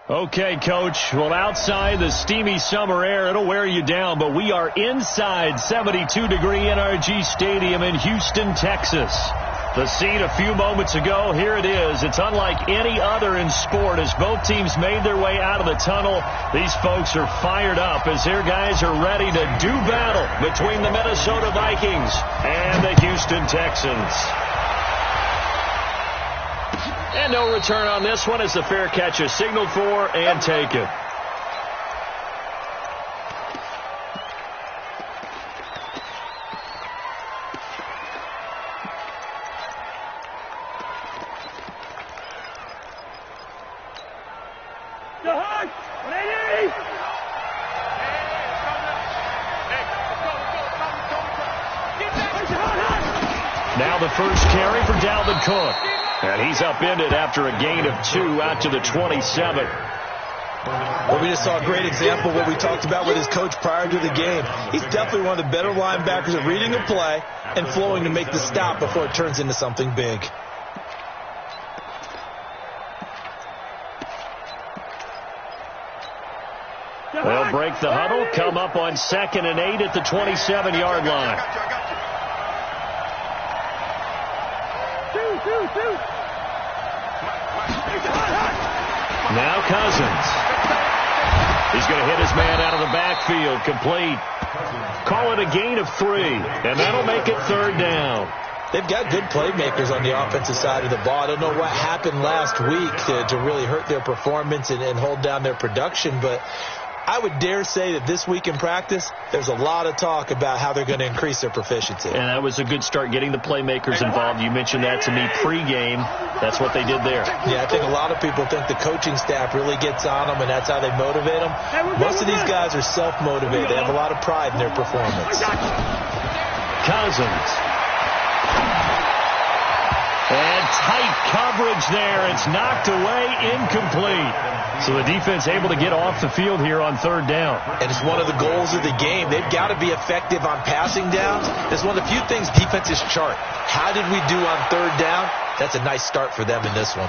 Okay, Coach. Well, outside the steamy summer air, it'll wear you down, but we are inside 72-degree NRG Stadium in Houston, Texas. The scene a few moments ago, here it is. It's unlike any other in sport as both teams made their way out of the tunnel. These folks are fired up as their guys are ready to do battle between the Minnesota Vikings and the Houston Texans. And no return on this one as the fair catch is signaled for and taken. Now the first carry for Dalvin Cook. And he's upended after a gain of 2 out to the 27. Well, we just saw a great example of what we talked about with his coach prior to the game. He's definitely one of the better linebackers at reading a play and flowing to make the stop before it turns into something big. They'll break the huddle, come up on 2nd and 8 at the 27-yard line. Now Cousins. He's going to hit his man out of the backfield. Complete. Call it a gain of 3, and that'll make it 3rd down. They've got good playmakers on the offensive side of the ball. I don't know what happened last week to really hurt their performance and hold down their production, but I would dare say that this week in practice, there's a lot of talk about how they're going to increase their proficiency. And that was a good start, getting the playmakers involved. You mentioned that to me pregame. That's what they did there. Yeah, I think a lot of people think the coaching staff really gets on them, and that's how they motivate them. Most of these guys are self-motivated. They have a lot of pride in their performance. Cousins. And tight coverage there. It's knocked away, incomplete. So the defense able to get off the field here on 3rd down. And it's one of the goals of the game. They've got to be effective on passing downs. It's one of the few things defenses chart. How did we do on 3rd down? That's a nice start for them in this one.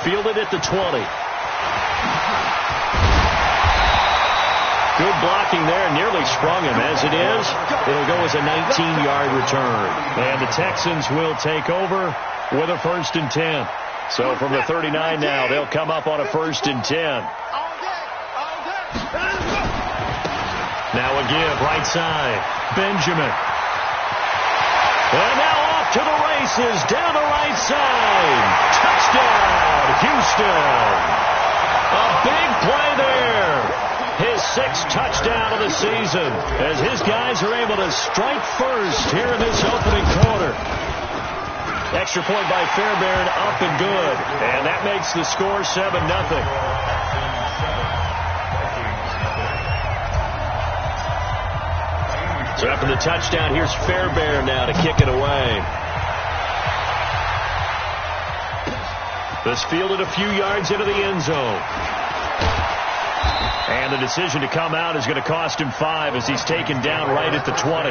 Fielded at the 20. Good blocking there. Nearly sprung him. As it is, it'll go as a 19-yard return. And the Texans will take over with a 1st and 10. So from the 39 now, they'll come up on a 1st and 10. Now a give, right side. Benjamin. And now off to the races, down the right side. Touchdown, Houston. A big play there. His 6th touchdown of the season as his guys are able to strike first here in this opening quarter. Extra point by Fairbairn, up and good. And that makes the score 7-0. So after the touchdown, here's Fairbairn now to kick it away. This fielded a few yards into the end zone. And the decision to come out is going to cost him 5 as he's taken down right at the 20.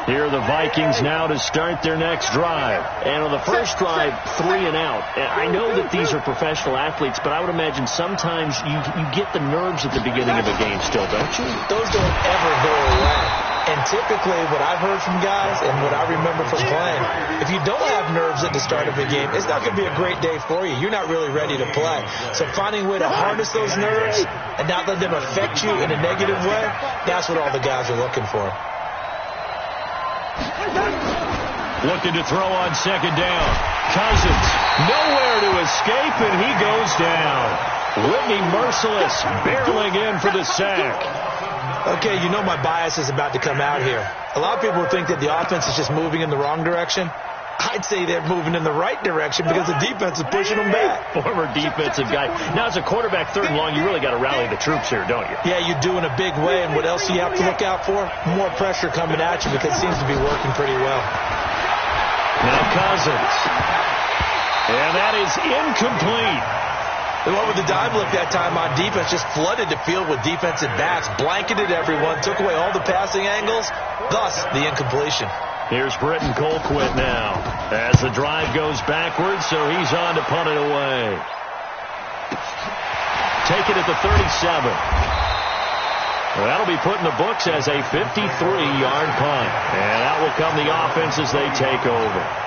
Here are the Vikings now to start their next drive. And on the first drive, 3 and out. And I know that these are professional athletes, but I would imagine sometimes you get the nerves at the beginning of a game still, don't you? Those don't ever go away. And typically what I've heard from guys and what I remember from playing, if you don't have nerves at the start of a game, it's not going to be a great day for you. You're not really ready to play. So finding a way to harness those nerves and not let them affect you in a negative way, that's what all the guys are looking for. Looking to throw on 2nd down. Cousins, nowhere to escape, and he goes down. Whitney Merciless barreling in for the sack. Okay, you know my bias is about to come out here. A lot of people think that the offense is just moving in the wrong direction. I'd say they're moving in the right direction because the defense is pushing them back. Former defensive guy. Now, as a quarterback, 3rd and long, you really got to rally the troops here, don't you? Yeah, you do in a big way. And what else do you have to look out for? More pressure coming at you because it seems to be working pretty well. Now Cousins. And that is incomplete. They went with the dive look that time on defense, just flooded the field with defensive backs, blanketed everyone, took away all the passing angles, thus the incompletion. Here's Britton Colquitt now as the drive goes backwards, so he's on to punt it away. Take it at the 37. Well, that'll be put in the books as a 53-yard punt. And out will come the offense as they take over.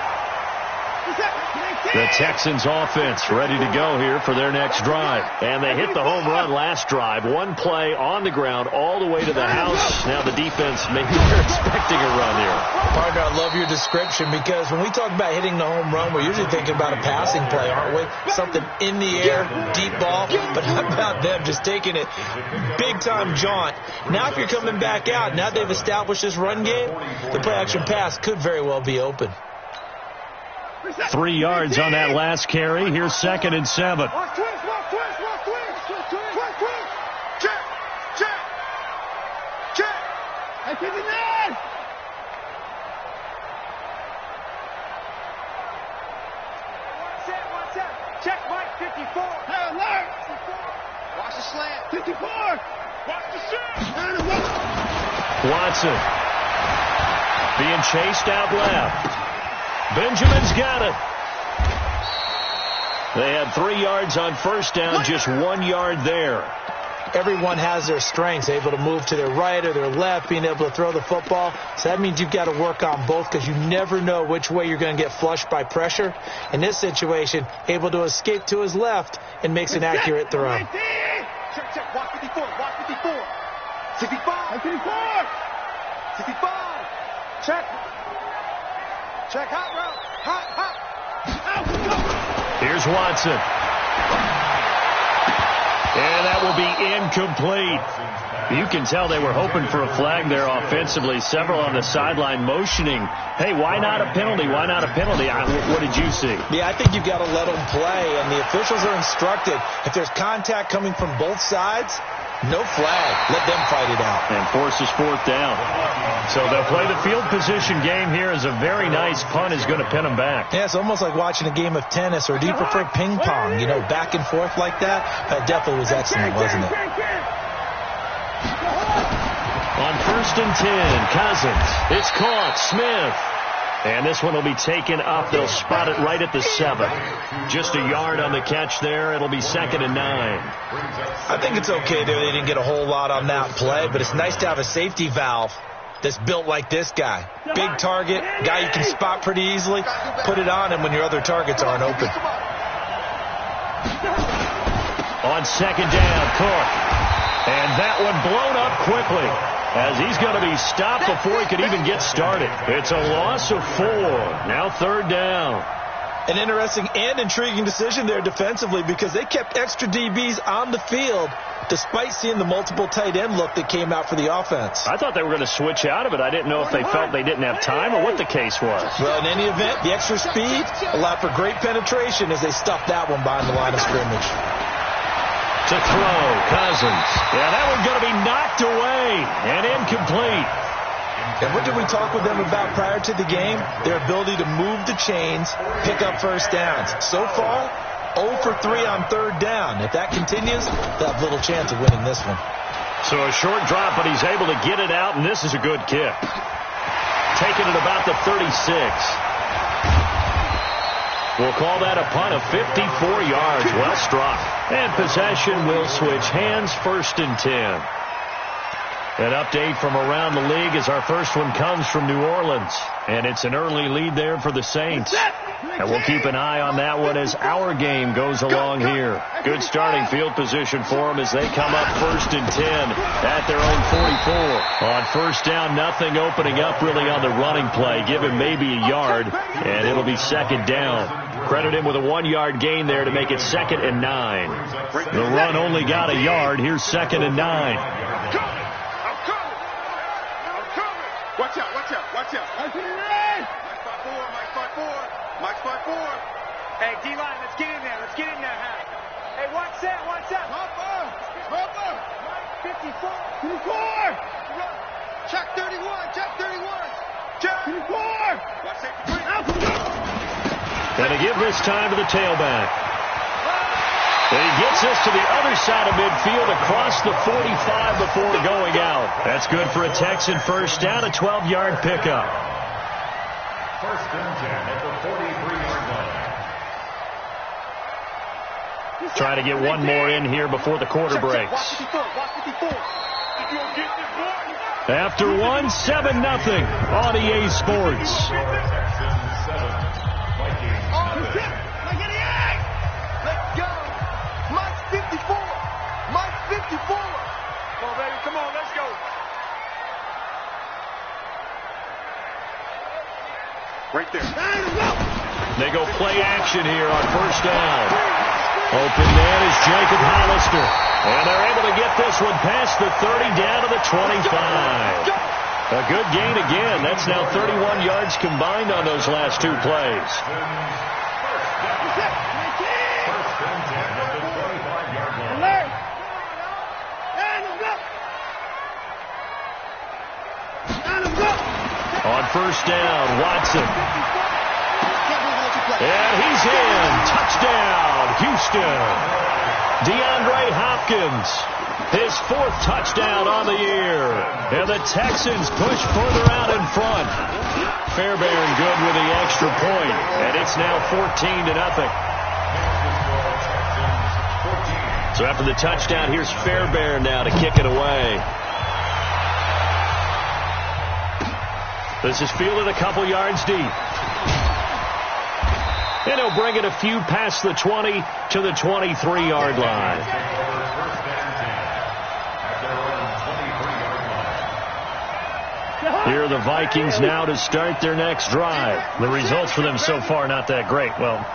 The Texans offense ready to go here for their next drive. And they hit the home run last drive. One play on the ground all the way to the house. Now the defense, maybe they're expecting a run here. Partner, I love your description because when we talk about hitting the home run, we're usually thinking about a passing play, aren't we? Something in the air, deep ball. But how about them just taking it big-time jaunt? Now if you're coming back out, now they've established this run game, the play-action pass could very well be open. 3 yards on that last carry. Here's 2nd and 7. Walk twist. Check. I think it's in. One set. Check Mike 54. Hey, alert. 54. Watch the slant. 54. Watch the shot. Watson being chased out left. Benjamin's got it. They had 3 yards on first down, just 1 yard there. Everyone has their strengths, able to move to their right or their left, being able to throw the football. So that means you've got to work on both because you never know which way you're going to get flushed by pressure. In this situation, able to escape to his left and makes an accurate throw. Check. Walk 54. 65. 64. 65. Check. Hot route. Hot. Here's Watson. And that will be incomplete. You can tell they were hoping for a flag there offensively. Several on the sideline motioning, hey, why not a penalty? Why not a penalty? What did you see? Yeah, I think you've got to let them play, and the officials are instructed. If there's contact coming from both sides, no flag. Let them fight it out. And forces 4th down. So they'll play the field position game here as a very nice punt is going to pin them back. Yeah, it's almost like watching a game of tennis, or do you prefer ping pong? You know, back and forth like that? That definitely was excellent, wasn't it? On 1st and 10, Cousins. It's caught. Smith. And this one will be taken up. They'll spot it right at the 7. Just a yard on the catch there. It'll be 2nd and 9. I think it's okay there. They didn't get a whole lot on that play, but it's nice to have a safety valve that's built like this guy. Big target, guy you can spot pretty easily. Put it on him when your other targets aren't open. On 2nd down, Cook. And that one blown up quickly, as he's going to be stopped before he could even get started. It's a loss of 4. Now 3rd down. An interesting and intriguing decision there defensively because they kept extra DBs on the field despite seeing the multiple tight end look that came out for the offense. I thought they were going to switch out of it. I didn't know if they felt they didn't have time or what the case was. Well, in any event, the extra speed allowed for great penetration as they stuffed that one behind the line of scrimmage. To throw, Cousins. Yeah, that one's going to be knocked away and incomplete. And what did we talk with them about prior to the game? Their ability to move the chains, pick up first downs. So far, 0 for 3 on 3rd down. If that continues, they'll have little chance of winning this one. So a short drop, but he's able to get it out, and this is a good kick. Taking it about the 36. We'll call that a punt of 54 yards. Well struck. And possession will switch hands. 1st and 10. An update from around the league as our first one comes from New Orleans. And it's an early lead there for the Saints. And we'll keep an eye on that one as our game goes along here. Good starting field position for them as they come up 1st and 10 at their own 44. On 1st down, nothing opening up really on the running play. Give him maybe a yard, and it'll be 2nd down. Credit him with a 1-yard gain there to make it 2nd and 9. The run only got a yard. Here's 2nd and 9. Watch out. Mike 5-4. Hey, D-line, let's get in there. Hey, watch that. Hopper. Mike 54. Check 31. Check 54. Watch safety 3. Going to give this time to the tailback. He gets us to the other side of midfield across the 45 before going out. That's good for a Texan first down, a 12-yard pickup. First and 10 at the 43-yard line. Try to get one more in here before the quarter breaks. After one, 7-0 on EA Sports. Let's go. Mike's 54. Mike's 54. Come on, baby. Come on, let's go. Right there. They go play action here on first down. Open man is Jacob Hollister. And they're able to get this one past the 30 down to the 25. A good gain again. That's now 31 yards combined on those last two plays. On first down, Watson. And he's in. Touchdown, Houston. DeAndre Hopkins, his fourth touchdown on the year. And the Texans push further out in front. Fairbairn good with the extra point. And it's now 14-0. So after the touchdown, here's Fairbairn now to kick it away. This is fielded a couple yards deep. And he'll bring it a few past the 20 to the 23-yard line. Here are the Vikings now to start their next drive. The results for them so far not that great. Well,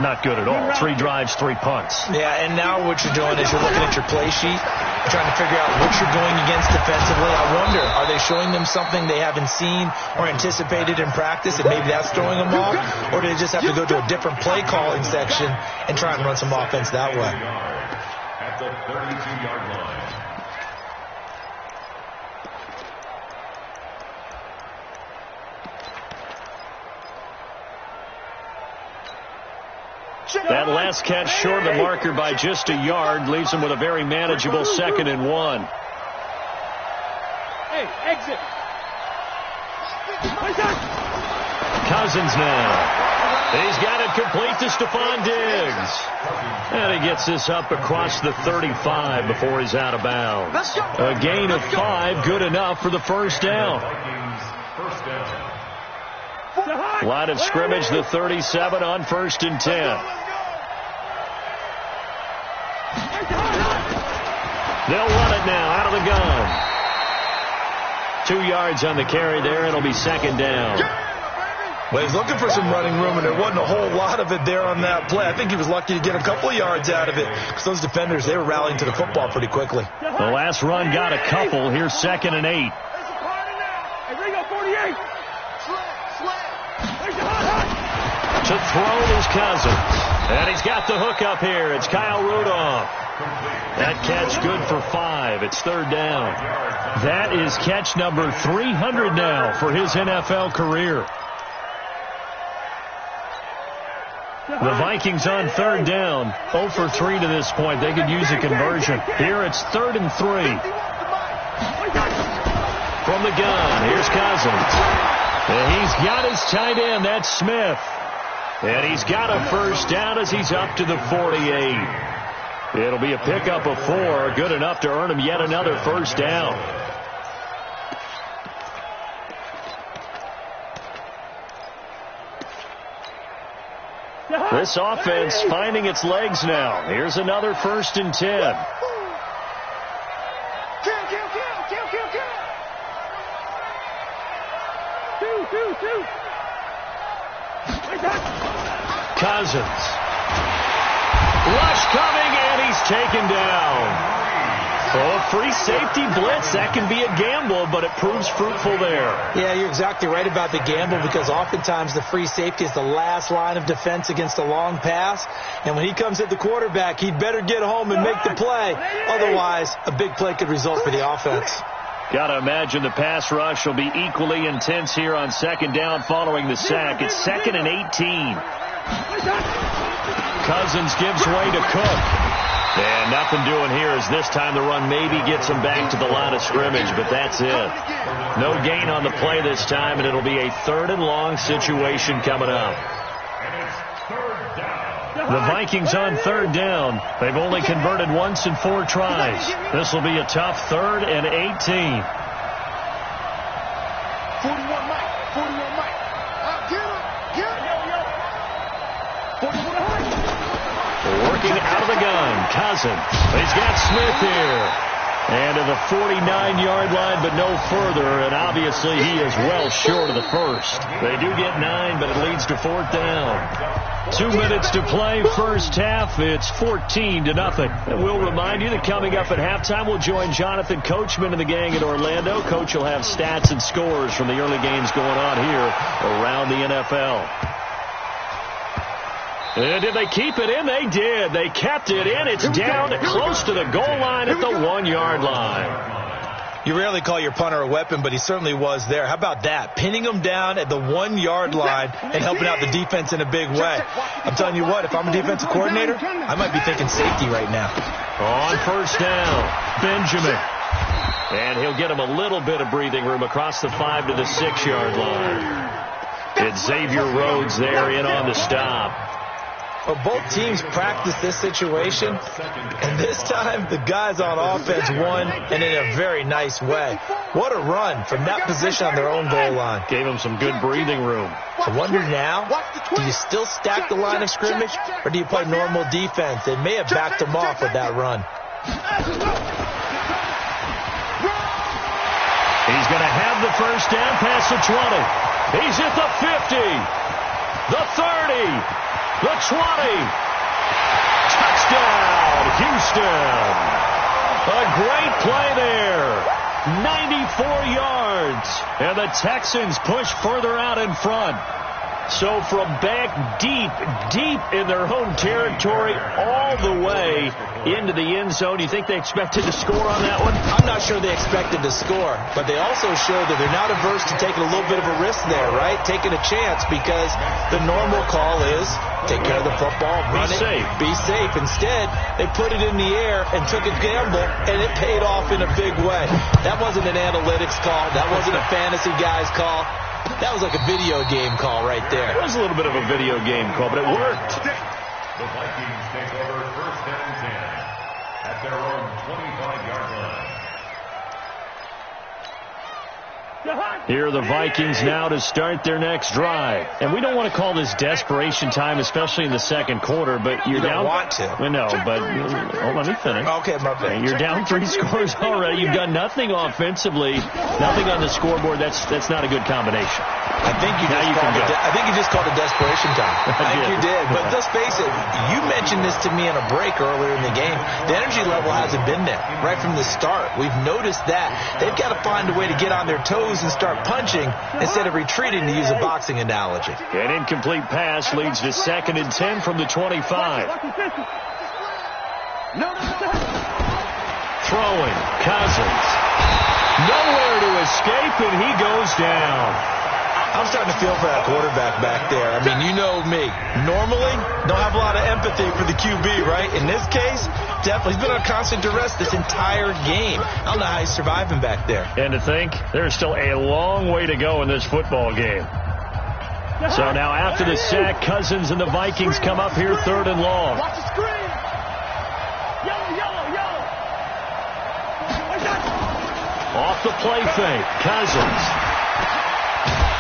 not good at all. 3 drives, 3 punts. Yeah, and now what you're doing is you're looking at your play sheet, trying to figure out what you're going against defensively. I wonder, are they showing them something they haven't seen or anticipated in practice, and maybe that's throwing them off? Or do they just have to go to a different play calling section and try and run some offense that way? At the 32-yard line. That last catch short of the marker by just a yard leaves him with a very manageable 2nd and 1. Hey, exit. Cousins now. He's got it complete to Stephon Diggs. And he gets this up across the 35 before he's out of bounds. A gain of 5, good enough for the first down. Line of scrimmage, the 37 on 1st and 10. They'll run it now out of the gun. 2 yards on the carry there, and it'll be 2nd down. Well, he's looking for some running room, and there wasn't a whole lot of it there on that play. I think he was lucky to get a couple of yards out of it because those defenders, they were rallying to the football pretty quickly. The last run got a couple. Here's 2nd and 8. To throw is Cousins. And he's got the hook up here. It's Kyle Rudolph. That catch good for 5. It's 3rd down. That is catch number 300 now for his NFL career. The Vikings on 3rd down. 0 for 3 to this point. They could use a conversion. Here it's 3rd and 3. From the gun, here's Cousins. And he's got his tight end. That's Smith. And he's got a first down as he's up to the 48. It'll be a pickup of 4, good enough to earn him yet another first down. This offense finding its legs now. Here's another 1st and 10. Two. Cousins. Rush coming, and he's taken down. Oh, free safety blitz. That can be a gamble, but it proves fruitful there. Yeah, you're exactly right about the gamble because oftentimes the free safety is the last line of defense against a long pass. And when he comes at the quarterback, he'd better get home and make the play. Otherwise, a big play could result for the offense. Got to imagine the pass rush will be equally intense here on 2nd down following the sack. It's 2nd and 18. Cousins gives way to Cook. And nothing doing here as this time the run maybe gets them back to the line of scrimmage, but that's it. No gain on the play this time, and it'll be a 3rd and long situation coming up. The Vikings on 3rd down. They've only converted once in 4 tries. This will be a tough 3rd and 18. 41 Mike. 41 Mike. Get him. Working out of the gun, Cousins. He's got Smith here. And to the 49-yard line, but no further. And obviously he is well short of the first. They do get 9, but it leads to 4th down. 2 minutes to play, first half. It's 14-0. And we'll remind you that coming up at halftime, we'll join Jonathan Coachman and the gang at Orlando. Coach will have stats and scores from the early games going on here around the NFL. And did they keep it in? They did. They kept it in. It's down close to the goal line at the 1-yard line. You rarely call your punter a weapon, but he certainly was there. How about that? Pinning him down at the 1-yard line and helping out the defense in a big way. I'm telling you what, if I'm a defensive coordinator, I might be thinking safety right now. On first down, Benjamin. And he'll get him a little bit of breathing room across the 5 to the 6-yard line. It's Xavier Rhodes there in on the stop. Well, both teams practiced this situation, and this time the guys on offense won, and in a very nice way. What a run from that position on their own goal line. Gave them some good breathing room. I wonder now, do you still stack the line of scrimmage, or do you play normal defense? They may have backed them off with that run. He's going to have the first down past the 20. He's at the 50, the 30. The 20. Touchdown, Houston. A great play there. 94 yards. And the Texans push further out in front. So from back deep in their home territory all the way into the end zone, you think they expected to score on that one? I'm not sure they expected to score, but they also showed that they're not averse to taking a little bit of a risk there, right? Taking a chance, because the normal call is take care of the football, run it, be safe. Instead, they put it in the air and took a gamble, and it paid off in a big way. That wasn't an analytics call. That wasn't a fantasy guy's call. That was like a video game call right there. It was a little bit of a video game call, but it worked. The Vikings take over 1st and 10 at their own 25-yard line. Here are the Vikings now to start their next drive. And we don't want to call this desperation time, especially in the second quarter, but you're down. Want to. No, but let me finish. Okay, my bad. You're down 3 scores already. You've done nothing offensively, nothing on the scoreboard. That's not a good combination. I think you just called it desperation time. I think you did. But let's face it, you mentioned this to me in a break earlier in the game. The energy level hasn't been there right from the start. We've noticed that. They've got to find a way to get on their toes and start punching instead of retreating, to use a boxing analogy. An incomplete pass leads to 2nd and 10 from the 25. Throwing, Cousins. Nowhere to escape, and he goes down. I'm starting to feel for that quarterback back there. I mean, you know me. Normally, don't have a lot of empathy for the QB, right? In this case, definitely. He's been on constant duress this entire game. I don't know how he's surviving back there. And to think, there's still a long way to go in this football game. So now after the sack, Cousins and the Vikings come up here 3rd and long. Watch the screen. Yellow. Off the play fake, Cousins.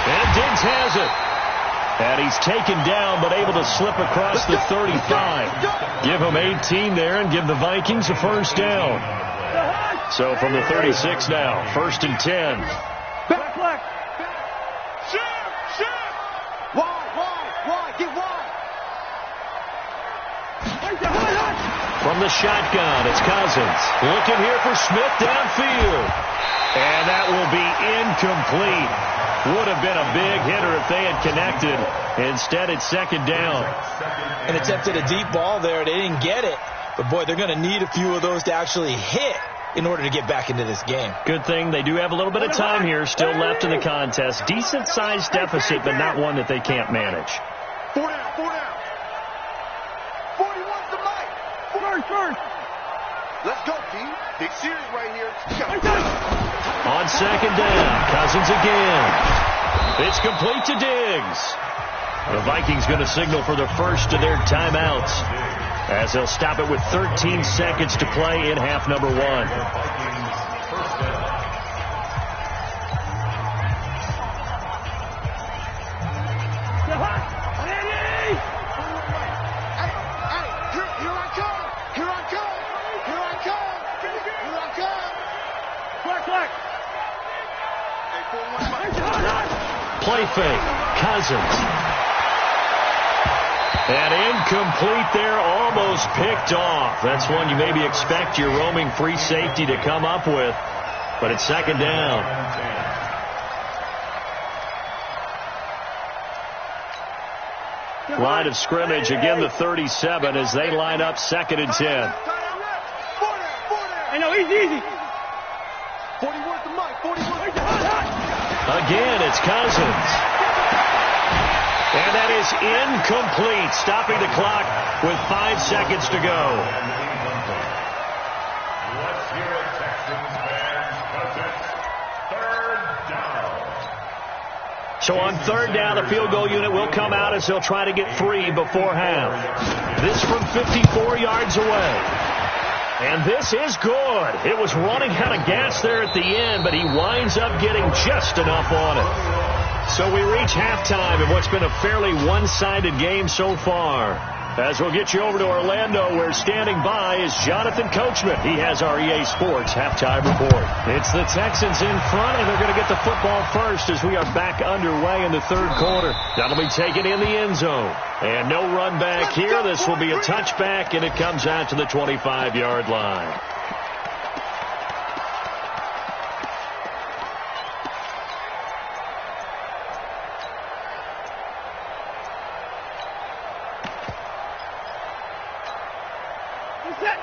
And Diggs has it. And he's taken down, but able to slip across the 35. Give him 18 there and give the Vikings a first down. So from the 36 now, 1st and 10. Back. Shoot. Wide. Get wide. From the shotgun, it's Cousins. Looking here for Smith downfield. And that will be incomplete. Would have been a big hitter if they had connected. Instead, it's 2nd down. And attempted a deep ball there. They didn't get it. But, boy, they're going to need a few of those to actually hit in order to get back into this game. Good thing they do have a little bit of time here still left in the contest. Decent-sized deficit, but not one that they can't manage. 4 down. 41's the mic. First. team. Big series right here. On second down, Cousins again. It's complete to Diggs. The Vikings going to signal for the first of their timeouts as they'll stop it with 13 seconds to play in half number 1. Play fake. Cousins. And incomplete there, almost picked off. That's one you maybe expect your roaming free safety to come up with. But it's second down. Line of scrimmage, again the 37 as they line up second and 10. I know, easy. 40 worth the mic, 40 worth. Again, it's Cousins. And that is incomplete, stopping the clock with 5 seconds to go. Let's hear it, Texans fans, because it's third down. So on third down, the field goal unit will come out as they'll try to get 3 before half. This from 54 yards away. And this is good. It was running out of gas there at the end, but he winds up getting just enough on it. So we reach halftime in what's been a fairly one-sided game so far. As we'll get you over to Orlando, where standing by is Jonathan Coachman. He has our EA Sports halftime report. It's the Texans in front, and they're going to get the football first as we are back underway in the third quarter. That'll be taken in the end zone. And no run back here. This will be a touchback, and it comes out to the 25-yard line.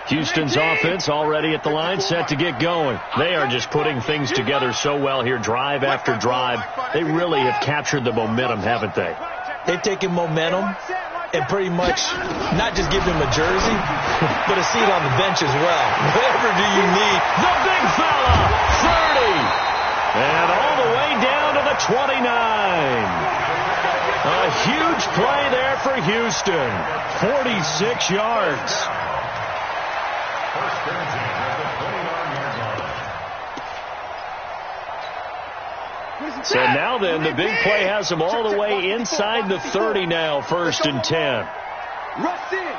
Houston's offense already at the line, set to get going. They are just putting things together so well here, drive after drive. They really have captured the momentum, haven't they? They've taken momentum and pretty much not just give him a jersey, but a seat on the bench as well. Whatever do you need? The big fella, 30. And all the way down to the 29. A huge play there for Houston. 46 yards. So now then, the big play has them all the way inside the 30 now, first and 10. Rush in.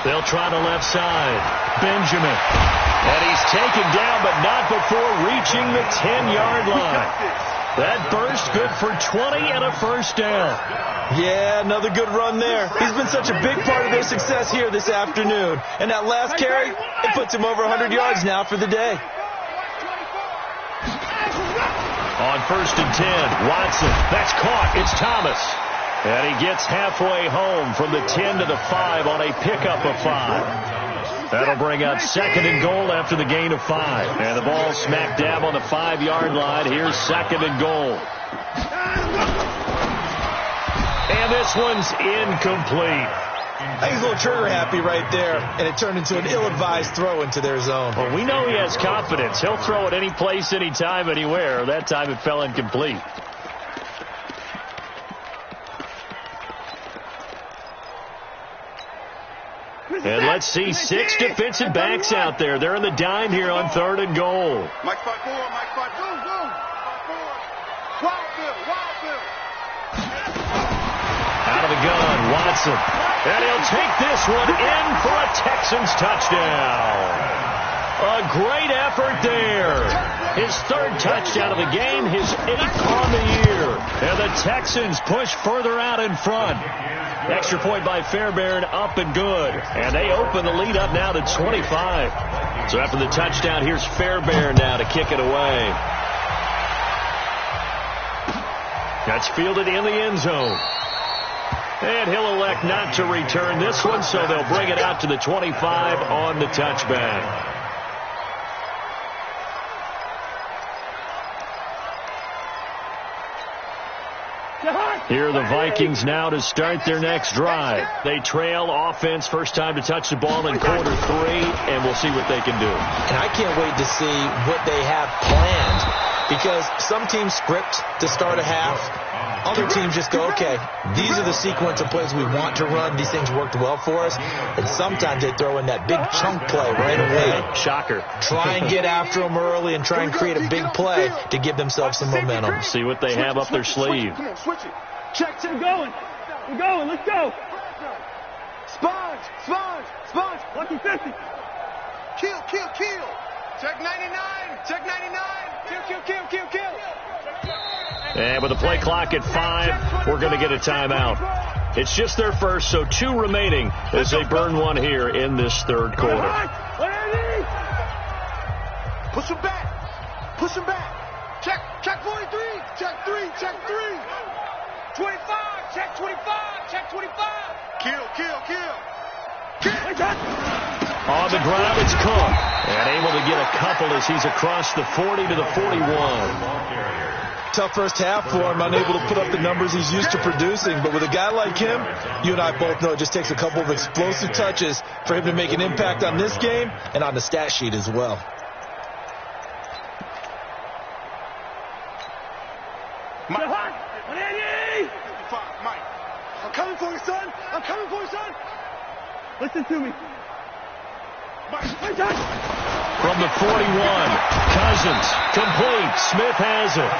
They'll try the left side. Benjamin. And he's taken down, but not before reaching the 10-yard line. That burst good for 20 and a first down. Yeah, another good run there. He's been such a big part of their success here this afternoon. And that last carry, it puts him over 100 yards now for the day. On first and 10, Watson. That's caught. It's Thomas. And he gets halfway home from the 10 to the 5 on a pickup of 5. That'll bring up second and goal after the gain of 5. And the ball smack dab on the 5-yard line. Here's second and goal. And this one's incomplete. I think he's a little trigger happy right there, and it turned into an ill-advised throw into their zone. Well, we know he has confidence. He'll throw it any place, anytime, anywhere. That time it fell incomplete. And let's see 6 defensive backs out there. They're in the dime here on third and goal. Mike 5-4, Mike 5, boom. Wild. Out of the gun, Watson. And he'll take this one in for a Texans touchdown. A great effort there. His third touchdown of the game, his 8th on the year. And the Texans push further out in front. Extra point by Fairbairn, up and good. And they open the lead up now to 25. So after the touchdown, here's Fairbairn now to kick it away. That's fielded in the end zone. And he'll elect not to return this one, so they'll bring it out to the 25 on the touchback. Here are the Vikings now to start their next drive. They trail offense, first time to touch the ball in quarter 3, and we'll see what they can do. And I can't wait to see what they have planned, because some teams script to start a half. Other teams just go, okay, these are the sequence of plays we want to run. These things worked well for us. And sometimes they throw in that big chunk play right away. Shocker. Try and get after them early and try and create a big play to give themselves some momentum. See what they have up their sleeve. Come on, switch it. Check, we're going. We're going, let's go. Sponge. Lucky 50. Kill. Check 99. Kill. And with the play clock at 5, we're going to get a timeout. It's just their first, so 2 remaining as they burn one here in this third quarter. Push him back. Check 43. Check 3. 25. Check 25. Kill. On the ground, it's Cook. And able to get a couple as he's across the 40 to the 41. Tough first half for him, unable to put up the numbers he's used to producing. But with a guy like him, you and I both know it just takes a couple of explosive touches for him to make an impact on this game and on the stat sheet as well. Mike. I'm coming for you, son. Listen to me. From the 41, Cousins, complete. Smith has it.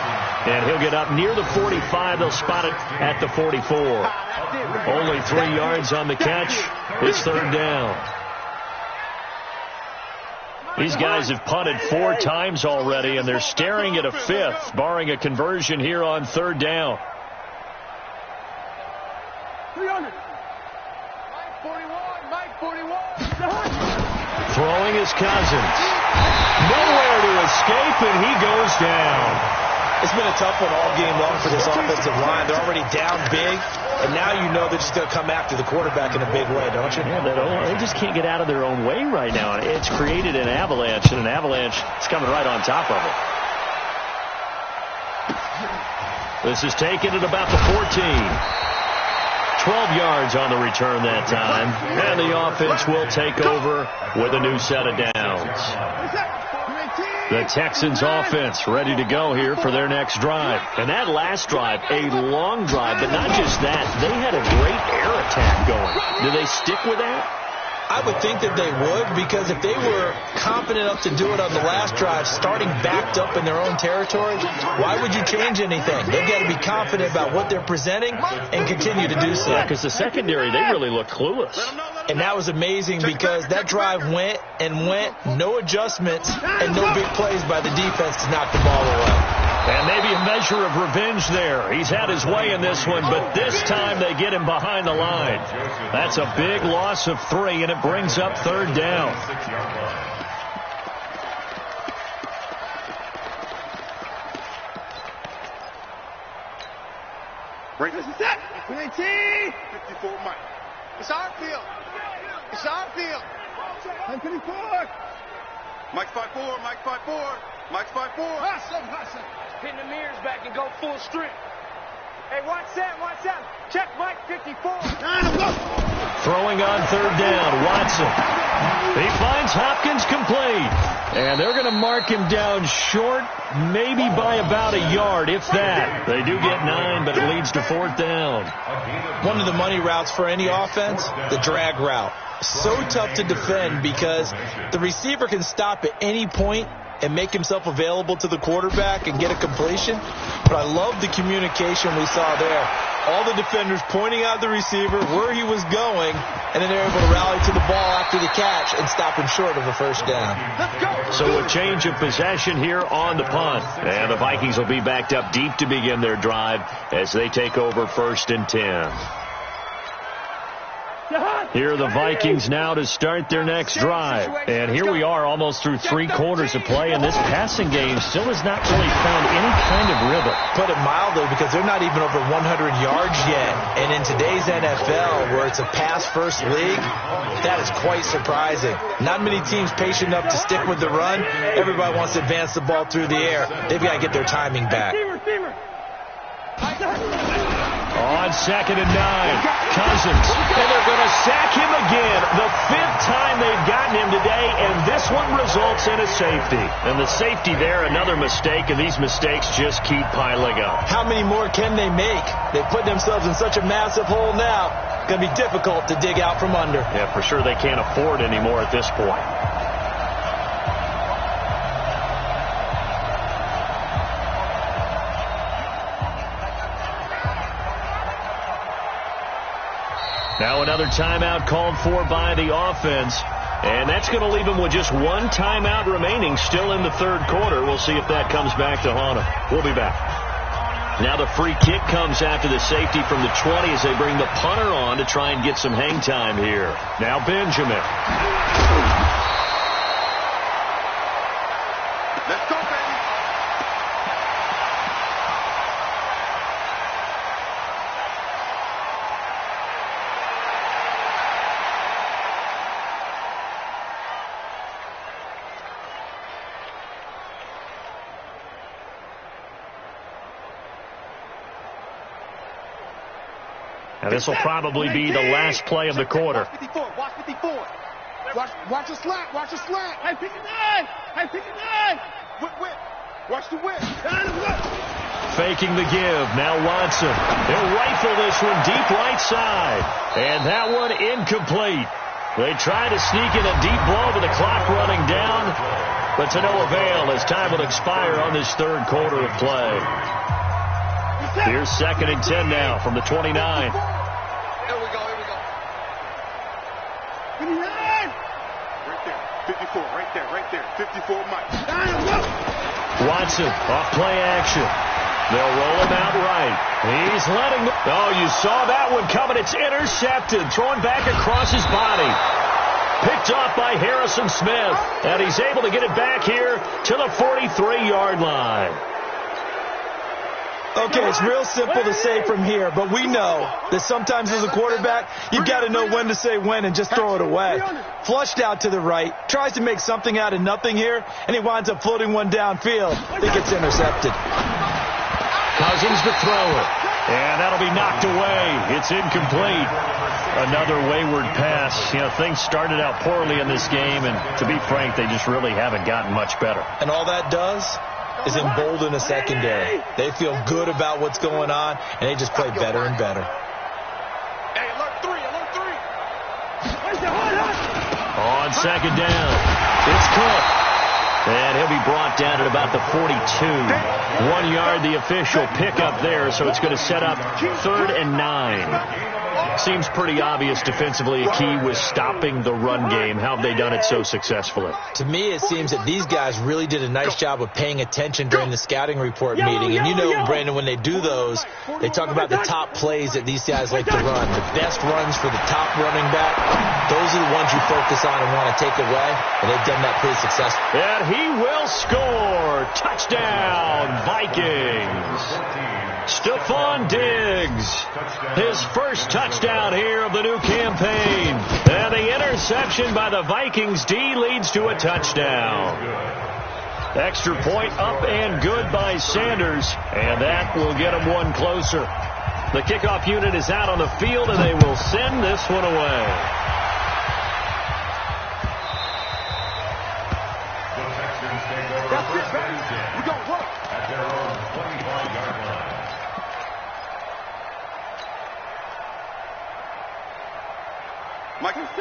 And he'll get up near the 45. They'll spot it at the 44. Only 3 yards on the catch. It's third down. These guys have punted 4 times already, and they're staring at a 5th, barring a conversion here on third down. 300. Mike 41. Throwing is Cousins. Nowhere to escape, and he goes down. It's been a tough one all game long for this offensive line. They're already down big, and now you know they're just going to come after the quarterback in a big way, don't you? Yeah, they just can't get out of their own way right now. It's created an avalanche, and an avalanche is coming right on top of it. This is taken at about the 14. 12 yards on the return that time, and the offense will take over with a new set of downs. The Texans offense ready to go here for their next drive. And that last drive, a long drive, but not just that. They had a great air attack going. Do they stick with that? I would think that they would, because if they were confident enough to do it on the last drive, starting backed up in their own territory, why would you change anything? They've got to be confident about what they're presenting and continue to do so. Yeah, because the secondary, they really look clueless. And that was amazing, because that drive went, no adjustments, and no big plays by the defense to knock the ball away. And maybe a measure of revenge there. He's had his way in this one, but this time they get him behind the line. That's a big loss of 3, and it brings up third down. Break this is set. 54, Mike. It's our field. 54. Mike's 5-4. Hustle. Pin the mirrors back and go full strength. Hey, watch that. Check Mike 54. Throwing on third down, Watson. He finds Hopkins complete. And they're going to mark him down short, maybe by about a yard, if that. They do get 9, but it leads to fourth down. One of the money routes for any offense, the drag route. So tough to defend, because the receiver can stop at any point and make himself available to the quarterback and get a completion. But I love the communication we saw there. All the defenders pointing out the receiver, where he was going, and then they're able to rally to the ball after the catch and stop him short of a first down. So a change of possession here on the punt. And the Vikings will be backed up deep to begin their drive as they take over 1st and 10. Here are the Vikings now to start their next drive. And here we are almost through 3 quarters of play, and this passing game still has not really found any kind of rhythm. Put it mildly, because they're not even over 100 yards yet. And in today's NFL, where it's a pass-first league, that is quite surprising. Not many teams patient enough to stick with the run. Everybody wants to advance the ball through the air. They've got to get their timing back. On 2nd and 9, Cousins. And they're going to sack him again. The 5th time they've gotten him today, and this one results in a safety. And the safety there, another mistake, and these mistakes just keep piling up. How many more can they make? They've put themselves in such a massive hole now. It's going to be difficult to dig out from under. Yeah, for sure they can't afford anymore at this point. Now another timeout called for by the offense. And that's going to leave them with just one timeout remaining still in the 3rd quarter. We'll see if that comes back to haunt them. We'll be back. Now the free kick comes after the safety from the 20 as they bring the punter on to try and get some hang time here. Now Benjamin. Let's go, baby. Now this will probably be the last play of the quarter. Watch 54. Watch 54. Watch the slant. Watch the slant. Hey, pick a 9. Hey, pick a 9. Whip. Watch the whip. Faking the give. Now Watson. They'll rifle this one deep right side. And that one incomplete. They try to sneak in a deep blow with the clock running down, but to no avail as time will expire on this 3rd quarter of play. Here's 2nd and 10 now from the 29. Here we go. 59. Right there. 54. Right there. 54, Mike. Watson off play action. They'll roll him out right. He's letting them. Oh, you saw that one coming. It's intercepted. Thrown back across his body. Picked off by Harrison Smith. And he's able to get it back here to the 43-yard line. Okay, it's real simple to say from here, but we know that sometimes as a quarterback, you've got to know when to say when and just throw it away. Flushed out to the right, tries to make something out of nothing here, and he winds up floating one downfield that gets intercepted. Cousins to throw it, and that'll be knocked away. It's incomplete. Another wayward pass. You know, things started out poorly in this game, and to be frank, they just really haven't gotten much better. And all that does is embolden a secondary. They feel good about what's going on, and they just play better and better. Hey, alert 3. On 2nd down, it's Cook. And he'll be brought down at about the 42. 1 yard, the official pickup there, so it's going to set up 3rd and 9. Seems pretty obvious defensively a key was stopping the run game. How have they done it so successfully? To me, it seems that these guys really did a nice job of paying attention during the scouting report meeting. And you know, Brandon, when they do those, they talk about the top plays that these guys like to run. The best runs for the top running back, those are the ones you focus on and want to take away. And they've done that pretty successfully. And he will score. Touchdown, Vikings. Stephon Diggs, his first touchdown here of the new campaign. And the interception by the Vikings D leads to a touchdown. Extra point up and good by Sanders, and that will get them one closer. The kickoff unit is out on the field, and they will send this one away. That's it, baby. We don't work. At their own 25-yard line.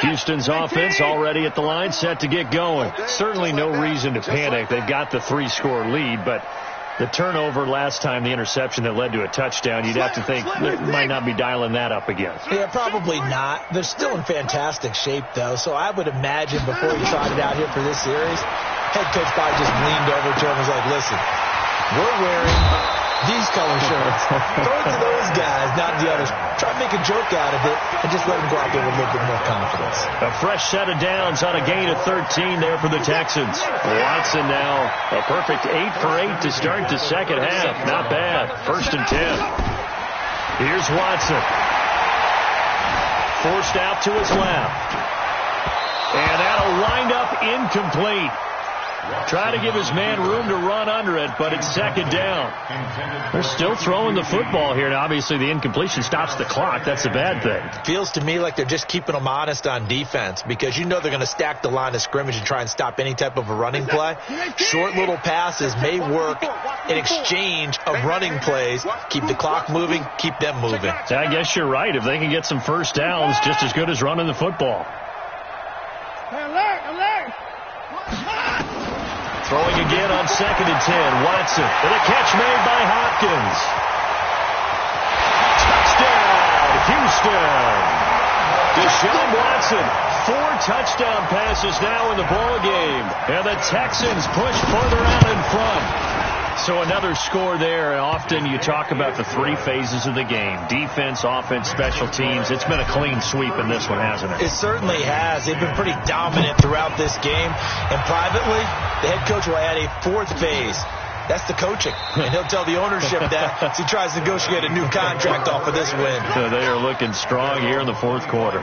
Houston's offense already at the line, set to get going. Certainly no reason to panic. They've got the 3-score lead, but the turnover last time, the interception that led to a touchdown, you'd have to think they might not be dialing that up again. Yeah, probably not. They're still in fantastic shape, though, so I would imagine before he trotted out here for this series, head coach probably just leaned over to him and was like, listen, we're wearing these color shirts. Throw it to those guys, not the others. Try to make a joke out of it and just let them go out there with a little bit more confidence. A fresh set of downs on a gain of 13 there for the Texans. Watson now a perfect 8 for 8 to start the second half. Not bad. 1st and 10. Here's Watson. Forced out to his left. And that'll wind up incomplete. Try to give his man room to run under it, but it's second down. They're still throwing the football here. Now, obviously, the incompletion stops the clock. That's a bad thing. Feels to me like they're just keeping them honest on defense because you know they're going to stack the line of scrimmage and try and stop any type of a running play. Short little passes may work in exchange of running plays. Keep the clock moving, keep them moving. I guess you're right. If they can get some first downs, just as good as running the football. Throwing again on 2nd and 10. Watson with a catch made by Hopkins. Touchdown, Houston. Deshaun Watson, 4 touchdown passes now in the ball game. And the Texans push further out in front. So another score there. Often you talk about the 3 phases of the game. Defense, offense, special teams. It's been a clean sweep in this one, hasn't it? It certainly has. They've been pretty dominant throughout this game. And privately, the head coach will add a 4th phase. That's the coaching. And he'll tell the ownership that as he tries to negotiate a new contract off of this win. So they are looking strong here in the 4th quarter.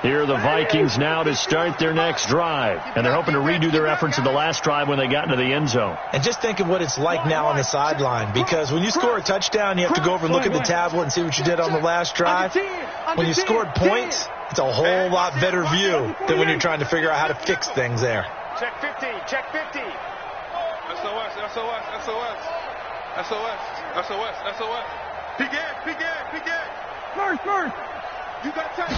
Here are the Vikings now to start their next drive. And they're hoping to redo their efforts in the last drive when they got into the end zone. And just think of what it's like now on the sideline. Because when you score a touchdown, you have to go over and look at the tablet and see what you did on the last drive. When you scored points, it's a whole lot better view than when you're trying to figure out how to fix things there. Check 50, check 50. SOS, SOS, SOS. SOS, SOS, SOS. PK. First. You got time.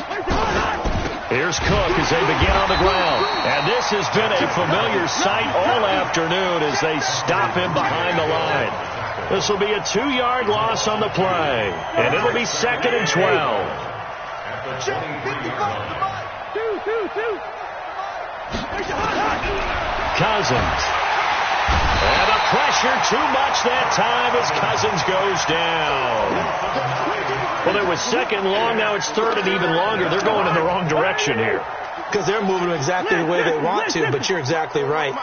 Here's Cook as they begin on the ground. And this has been a familiar sight all afternoon as they stop him behind the line. This will be a 2-yard loss on the play. And it'll be 2nd and 12. Cousins. And the pressure too much that time as Cousins goes down. Well, it was 2nd long. Now it's 3rd and even longer. They're going in the wrong direction here. Because they're moving exactly the way they want to, but you're exactly right.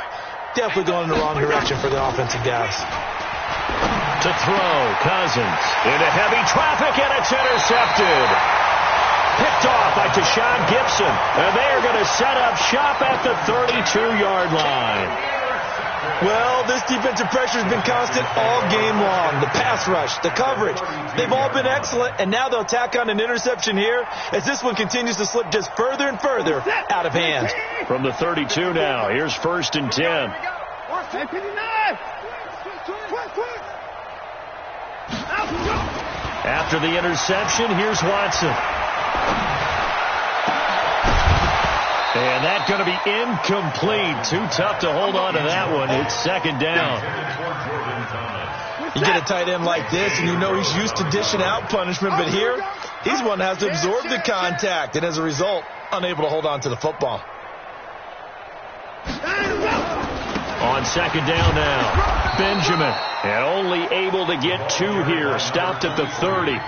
Definitely going in the wrong direction for the offensive guys. To throw, Cousins into heavy traffic, and it's intercepted. Picked off by Deshaun Gibson, and they are going to set up shop at the 32-yard line. Well, this defensive pressure has been constant all game long. The pass rush, the coverage, they've all been excellent, and now they'll tack on an interception here as this one continues to slip just further and further out of hand. From the 32 now, here's 1st and 10. After the interception, here's Watson. And that's going to be incomplete. Too tough to hold on to that one. It's 2nd down. You get a tight end like this, and you know he's used to dishing out punishment, but here, he's one that has to absorb the contact, and as a result, unable to hold on to the football. On 2nd down now, Benjamin, and only able to get 2 here. Stopped at the 30.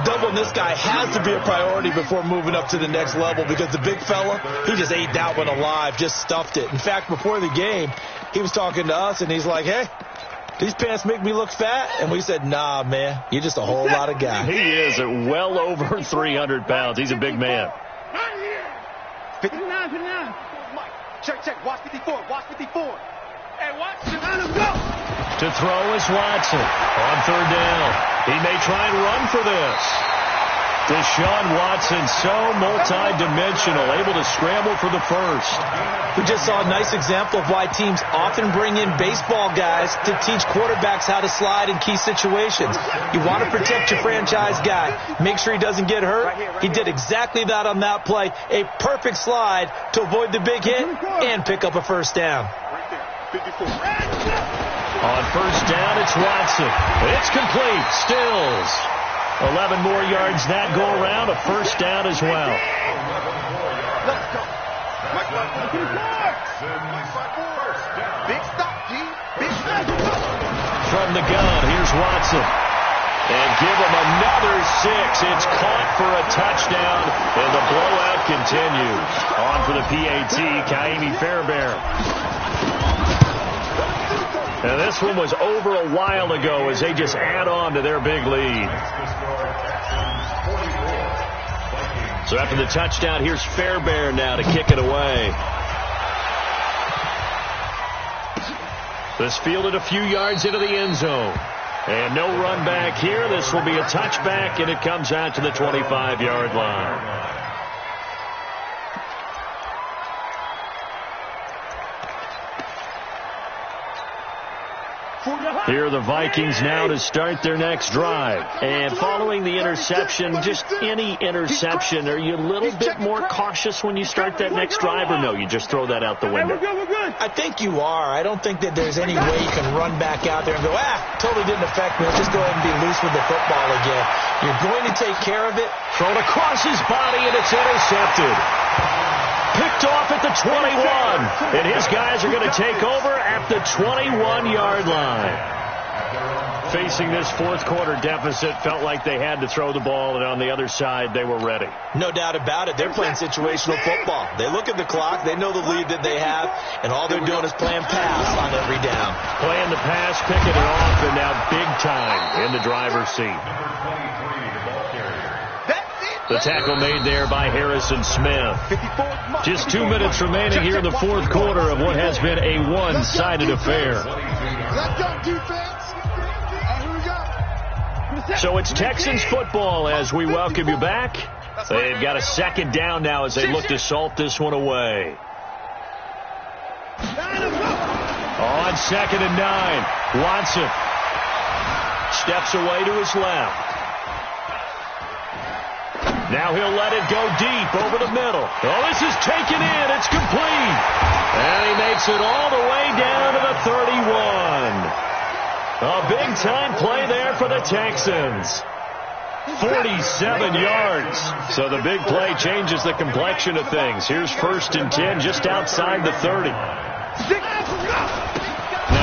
Doubling this guy has to be a priority before moving up to the next level because the big fella, he just ate that one alive, just stuffed it. In fact, before the game, he was talking to us, and he's like, hey, these pants make me look fat? And we said, nah, man, you're just a whole lot of guy. He is at well over 300 pounds. He's a big man. 59. Check. Watch 54. Hey, watch. To throw is Watson on 3rd down. He may try and run for this. Deshaun Watson, so multi-dimensional, able to scramble for the first. We just saw a nice example of why teams often bring in baseball guys to teach quarterbacks how to slide in key situations. You want to protect your franchise guy. Make sure he doesn't get hurt. He did exactly that on that play. A perfect slide to avoid the big hit and pick up a first down. On 1st down, it's Watson. It's complete. Stills. 11 more yards that go around. A first down as well. Big stop, G. Big stop. From the gun, here's Watson. And give him another 6. It's caught for a touchdown, and the blowout continues. On for the PAT, Kaimi Fairbairn. Now, this one was over a while ago as they just add on to their big lead. So after the touchdown, here's Fairbairn now to kick it away. This fielded a few yards into the end zone. And no run back here. This will be a touchback, and it comes out to the 25-yard line. Here are the Vikings now to start their next drive. And following the interception, just any interception, are you a little bit more cautious when you start that next drive, or no, you just throw that out the window? I think you are. I don't think that there's any way you can run back out there and go, totally didn't affect me. Let's just go ahead and be loose with the football again. You're going to take care of it. Thrown across his body, and it's intercepted. Picked off at the 21, and his guys are going to take over at the 21-yard line. Facing this fourth quarter deficit, felt like they had to throw the ball, and on the other side, they were ready. No doubt about it. They're playing situational football. They look at the clock, they know the lead that they have, and all they're doing is playing pass on every down. Playing the pass, picking it off, and now big time in the driver's seat. The tackle made there by Harrison Smith. Just 2 minutes remaining here in the fourth quarter of what has been a one-sided affair. So it's Texans football as we welcome you back. They've got a second down now as they look to salt this one away. On 2nd and 9, Watson steps away to his left. Now he'll let it go deep over the middle. Oh, this is taken in. It's complete. And he makes it all the way down to the 31. A big-time play there for the Texans. 47 yards. So the big play changes the complexion of things. Here's 1st and 10 just outside the 30. Now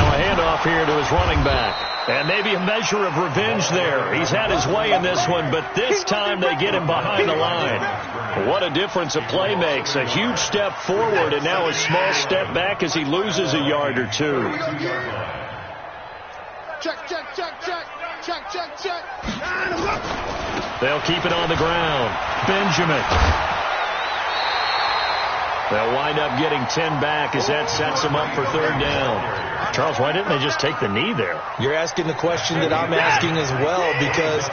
a handoff here to his running back. And maybe a measure of revenge there. He's had his way in this one, but this time they get him behind the line. What a difference a play makes. A huge step forward and now a small step back as he loses a yard or two. Check. They'll keep it on the ground. Benjamin. They'll wind up getting 10 back as that sets them up for 3rd down. Charles, why didn't they just take the knee there? You're asking the question that I'm asking as well, because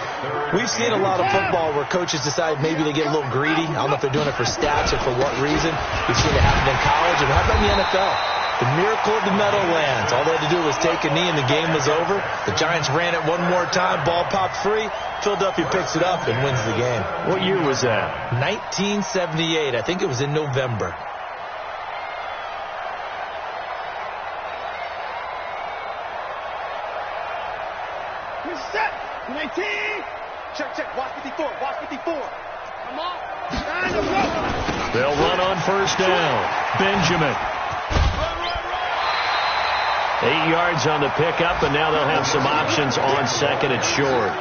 we've seen a lot of football where coaches decide maybe they get a little greedy. I don't know if they're doing it for stats or for what reason. We've seen it happen in college, and how about in the NFL? The miracle of the Meadowlands. All they had to do was take a knee, and the game was over. The Giants ran it one more time. Ball popped free. Philadelphia picks it up and wins the game. What year was that? 1978. I think it was in November. Set. 19. Check. Watch 54. Come on. They'll run on 1st down. Benjamin. 8 yards on the pickup, and now they'll have some options on 2nd and short.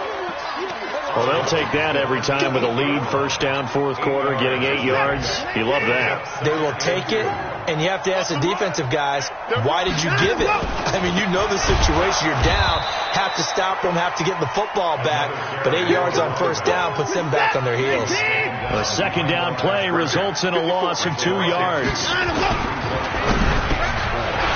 Well, they'll take that every time with a lead. 1st down, 4th quarter, getting 8 yards. You love that. They will take it, and you have to ask the defensive guys, why did you give it? I mean, you know the situation. You're down, have to stop them, have to get the football back, but 8 yards on 1st down puts them back on their heels. A 2nd down play results in a loss of 2 yards.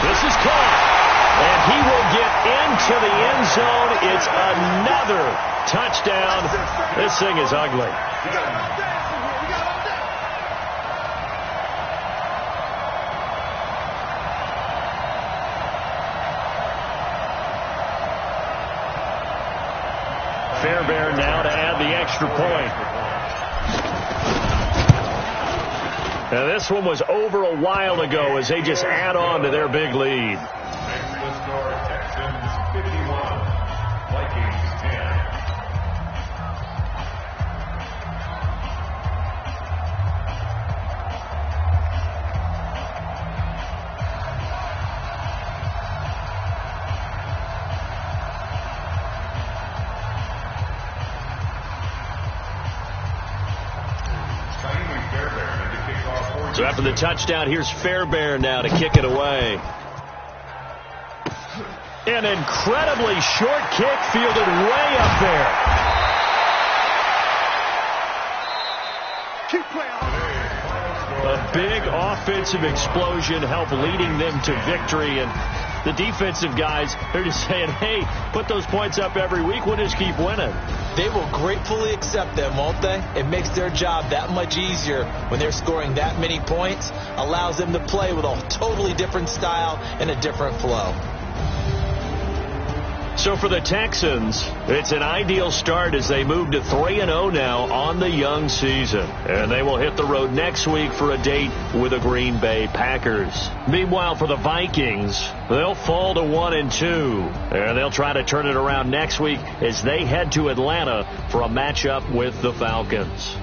This is caught. And he will get into the end zone. It's another touchdown. This thing is ugly. Fairbairn now to add the extra point. Now this one was over a while ago as they just add on to their big lead. Texans 51, Vikings 10. So after the touchdown, here's Fairbairn now to kick it away. An incredibly short kick fielded way up there. Keep playing hard. A big offensive explosion helped leading them to victory, and the defensive guys, they're just saying, hey, put those points up every week, we'll just keep winning. They will gratefully accept them, won't they? It makes their job that much easier when they're scoring that many points, allows them to play with a totally different style and a different flow. So for the Texans, it's an ideal start as they move to 3-0 now on the young season. And they will hit the road next week for a date with the Green Bay Packers. Meanwhile, for the Vikings, they'll fall to 1-2. And they'll try to turn it around next week as they head to Atlanta for a matchup with the Falcons.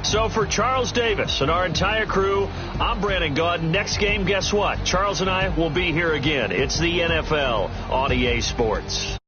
So for Charles Davis and our entire crew, I'm Brandon Gaudin. Next game, guess what? Charles and I will be here again. It's the NFL on EA Sports.